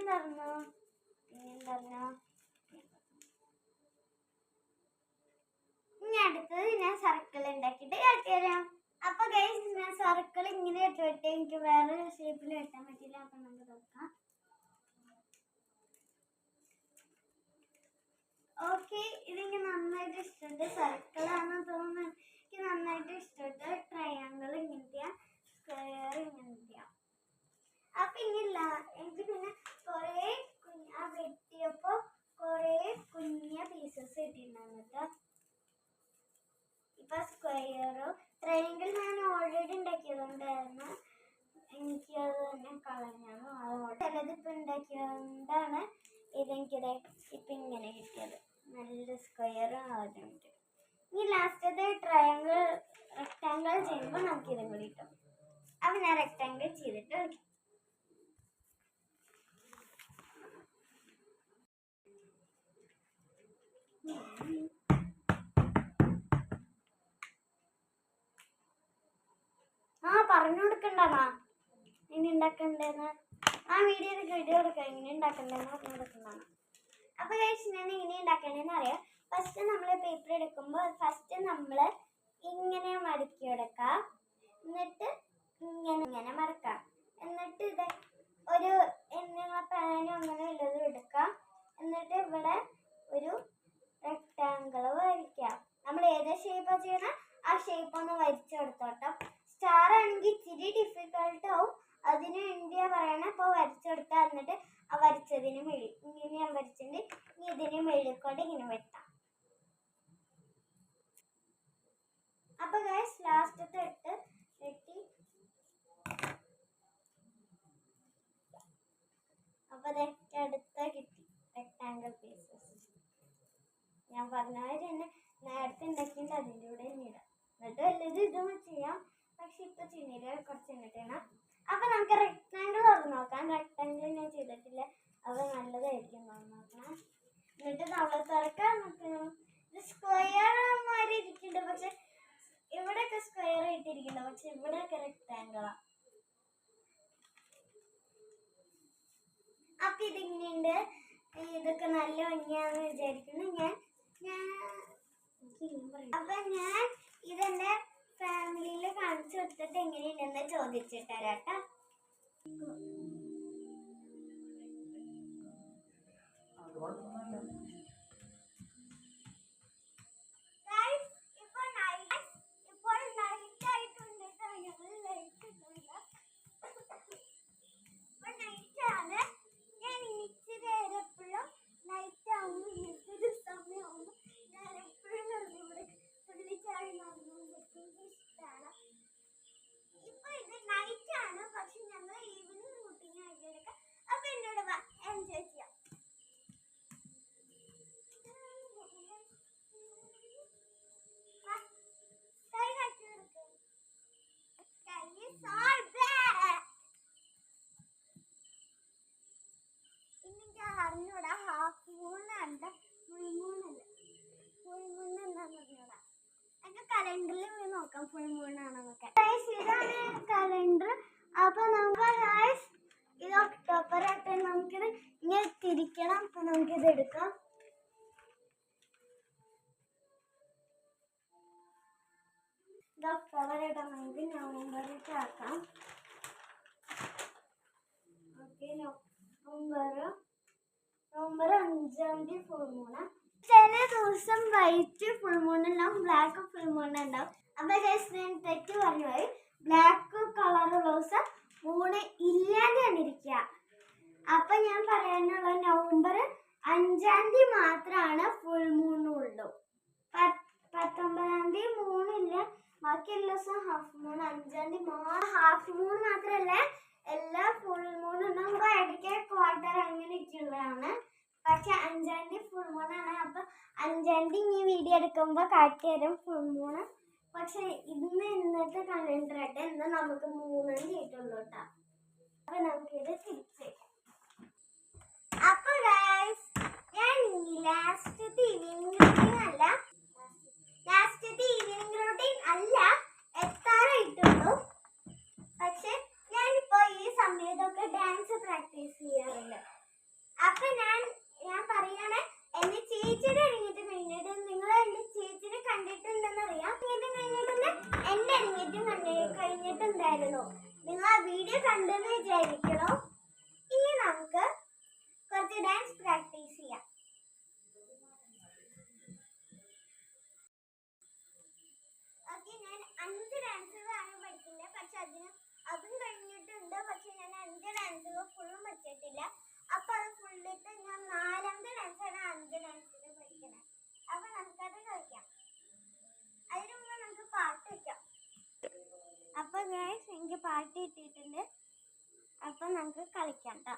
തരണോ ഇനി അടുത്തത് ഞാൻ സർക്കിൾ ഉണ്ടാക്കിയിട്ട് കാട്ടിത്തരാം. അപ്പൊ ഗൈസ് ഞാൻ സർക്കിൾ ഇങ്ങനെ ഇട്ടിട്ട് എനിക്ക് വേറെ ഷേപ്പിൽ വെട്ടാൻ പറ്റില്ല. അപ്പൊ നമുക്ക് നോക്കാം. ഓക്കെ, ഇതെനിക്ക് നന്നായിട്ട് ഇഷ്ടമുണ്ട്. സർക്കിളാണെന്ന് തോന്നുന്നു. എനിക്ക് നന്നായിട്ട് ഇഷ്ടമുണ്ട്. ട്രയാങ്കിൾ ഇങ്ങനത്തെയാ, സ്ക്വയർ ഇങ്ങനത്തെയാ. അപ്പൊ ഇനിയില്ല എനിക്ക് പിന്നെ കുറേ വെട്ടിയപ്പോ കുറേ കുഞ്ഞ പീസസ് കിട്ടിയിട്ടുണ്ടായിരുന്നു. ഇപ്പൊ സ്ക്വയറോ ട്രയാങ്കിൾ ഞാൻ ഓൾറെഡി ഉണ്ടാക്കിയതുകൊണ്ടായിരുന്നു എനിക്കത് തന്നെ കളഞ്ഞാണ്. അതുകൊണ്ട് ചിലതിപ്പോൾ ഉണ്ടാക്കിയതുകൊണ്ടാണ് ഇതെനിക്കത് ഇപ്പം ഇങ്ങനെ കിട്ടിയത്. നല്ല സ്ക്വയർ ആവുന്നുണ്ട്. ഇനി ലാസ്റ്റത്തെ ട്രയാങ്കിൾ റെക്ടാങ്കിൾ ചെയ്യുമ്പോൾ നമുക്കിതും കൂടി കിട്ടും. അപ്പം ഞാൻ റെക്ടാങ്കിൾ ചെയ്തിട്ട് പറഞ്ഞു കൊടുക്കണ്ടാ ഇനി ഉണ്ടാക്കണ്ടേന്ന്. വീഡിയോ കൊടുക്കാം. ഇങ്ങനെ ഉണ്ടാക്കണ്ടെന്ന് പറഞ്ഞു കൊടുക്കുന്നതാണ്. അപ്പൊ കഴിച്ച് ഞാൻ ഇങ്ങനെ ഉണ്ടാക്കണ്ടെന്ന് അറിയാം. ഫസ്റ്റ് നമ്മൾ പേപ്പർ എടുക്കുമ്പോൾ ഫസ്റ്റ് നമ്മൾ ഇങ്ങനെ മടക്കി എടുക്കാം. എന്നിട്ട് ഇങ്ങനെ മടക്കാം. എന്നിട്ട് ഇത് ഒരു പാനും അങ്ങനെ വല്ലതും എടുക്കാം. എന്നിട്ട് ഇവിടെ ഒരു റെക്ടാങ്കിൾ വരയ്ക്കാം. നമ്മൾ ഏത് ഷേപ്പാ ചെയ്യണം ആ ഷേപ്പ് ഒന്ന് വരച്ചെടുത്തോട്ടോ. സ്റ്റാർ ആണെങ്കിൽ ഇച്ചിരി ഡിഫിക്കൽട്ട് ആവും. അതിന് വേണ്ടിയാ പറയണേ. അപ്പോൾ വരച്ചെടുത്താൽ എന്നിട്ട് ആ വരച്ചതിന് മെഴി ഇങ്ങനെ ഞാൻ വരച്ചിട്ടുണ്ട്. ഇനി ഇതിന് മെഴുകൊണ്ട് ഇങ്ങനെ വെട്ടാം. അപ്പൊ ഗൈസ് ലാസ്റ്റത്തെ ഇട്ട് വെട്ടി. അപ്പൊ അടുത്ത കിട്ടി റെക്ടാങ്കിൾ പീസസ്. ഞാൻ പറഞ്ഞവര് തന്നെ നേരത്തെ ഉണ്ടാക്കിയിട്ട് അതിൻ്റെ കൂടെ ഇടാം. എന്നിട്ട് വല്ലതും ഇതും ചെയ്യാം. പക്ഷെ ഇപ്പൊ ചിന്നില് കുറച്ച് എന്നിട്ടാണ്. അപ്പൊ നമുക്ക് റെക്ടാങ്കിൾ തുറന്ന് നോക്കാം. റെക്ടാങ്കിൾ ഞാൻ ചെയ്തിട്ടില്ല. അത് നല്ലതായിരിക്കും നോക്കണം. എന്നിട്ട് നമ്മൾ തുറക്കാൻ നോക്കണം. ഇത് സ്ക്വയർ മാതിരി ഇരിക്കുന്നുണ്ട്. പക്ഷെ ഇവിടെയൊക്കെ സ്ക്വയർ ഇട്ടിരിക്കുന്നുണ്ട്. പക്ഷെ ഇവിടെയൊക്കെ റെക്ടാങ്കിളാ. അപ്പൊ ഇതിങ്ങനെയുണ്ട്. ഇതൊക്കെ നല്ല ഭംഗിയാണെന്ന് വിചാരിക്കുന്നു. അപ്പൊ ഞാൻ ഇതെന്റെ ഫാമിലിയിൽ കാണിച്ചു കൊടുത്തിട്ട് എങ്ങനെയുണ്ടെന്ന് ചോദിച്ചിട്ടാരാട്ടാ. കലണ്ടറിൽ പോയി നോക്കാം ഫുൾ മൂൺ ആണെന്നൊക്കെ. ഇതാണ് കലണ്ടർ. അപ്പൊ നമുക്ക് ഇത് ഒക്ടോബർ ആയിട്ട് നമുക്കിത് ഇങ്ങനെ തിരിക്കണം. അപ്പൊ നമുക്കിത് എടുക്കാം. ഇത് ഒക്ടോബർ ആയിട്ട് നമുക്ക് നവംബറിലേക്ക് ആക്കാം. ഓക്കെ, നവംബർ 5-ാം തീയതി ഫുൾ മൂണ്. ചില ദിവസം വൈറ്റ് ഫുൾ മൂൺ ഉണ്ടാവും, ബ്ലാക്ക് ഫുൾ മൂൺ ഉണ്ടാവും. അപ്പൊ ഞാൻ തെറ്റ് പറഞ്ഞു പോയി. ബ്ലാക്ക് കളറുള്ള ദിവസം മൂണ് ഇല്ലാതെയാണ് ഇരിക്കുക. അപ്പൊ ഞാൻ പറയാനുള്ള നവംബർ 5-ാം തീയതി മാത്രമാണ് ഫുൾ മൂണുള്ളൂ. 19-ാം തീയതി മൂണില്ല. ബാക്കി എല്ലാ ദിവസവും ഹാഫ് മൂൺ. 5-ാം തീയതി ഹാഫ് മൂൺ മാത്രമല്ല എല്ലാ ഫുൾ മൂണും ഉണ്ടാവും. ഇടയ്ക്ക് ക്വാർട്ടർ അങ്ങനെയൊക്കെയുള്ളതാണ്. പക്ഷെ 5-ാം തീയതി ഫുൾ മൂണാണ്. അപ്പൊ 5-ാം തീയതി ഈ വീഡിയോ എടുക്കുമ്പോൾ കാട്ടിത്തരും ഫുൾ മൂണ്. പക്ഷെ ഇന്നത്തെ കലണ്ടർ ആയിട്ട് ഇന്ന് നമുക്ക് 3-ാം തീയതി ആയിട്ടുള്ളൂ കേട്ടോ. അപ്പൊ നമുക്കിത് തിരിച്ച്. അപ്പൊ ഗൈസ് ഞാൻ ലാസ്റ്റത്തെ ഈവനിങ് റൂട്ടീൻ അല്ല എത്താറായിട്ടുള്ളൂ. പക്ഷെ ഞാനിപ്പോ ഈ സമയത്തൊക്കെ ഡാൻസ് പ്രാക്ടീസ് ചെയ്യാറുണ്ട്. ആയിരിക്കണോ. ഇനി നമുക്ക് കുറച്ച് ഡാൻസ് പ്രാക്ടീസ് ചെയ്യാം. ഓക്കെ, ഞാൻ 5 ഡാൻസുകളാണ് പഠിക്കുന്നത്. പക്ഷെ അതും കഴിഞ്ഞിട്ടുണ്ട്. പക്ഷെ ഞാൻ 5 ഡാൻസുകൾ ഫുള്ളും പഠിച്ചിട്ടില്ല. അപ്പൊ അത് ഫുള്ളിട്ട് ഞാൻ 4ാമത്തെ ഡാൻസാണ് 5 ഡാൻസുകൾ പഠിക്കുന്നത്. അപ്പൊ നമുക്കത് കളിക്കാം. അതിന് മുമ്പ് നമുക്ക് പാട്ട് വെക്കാം. അപ്പൊ ഗൈസ്, എനിക്ക് പാട്ട് ഇട്ടിട്ടുണ്ട്. അപ്പൊ നമുക്ക് കളിക്കാം ട്ടോ.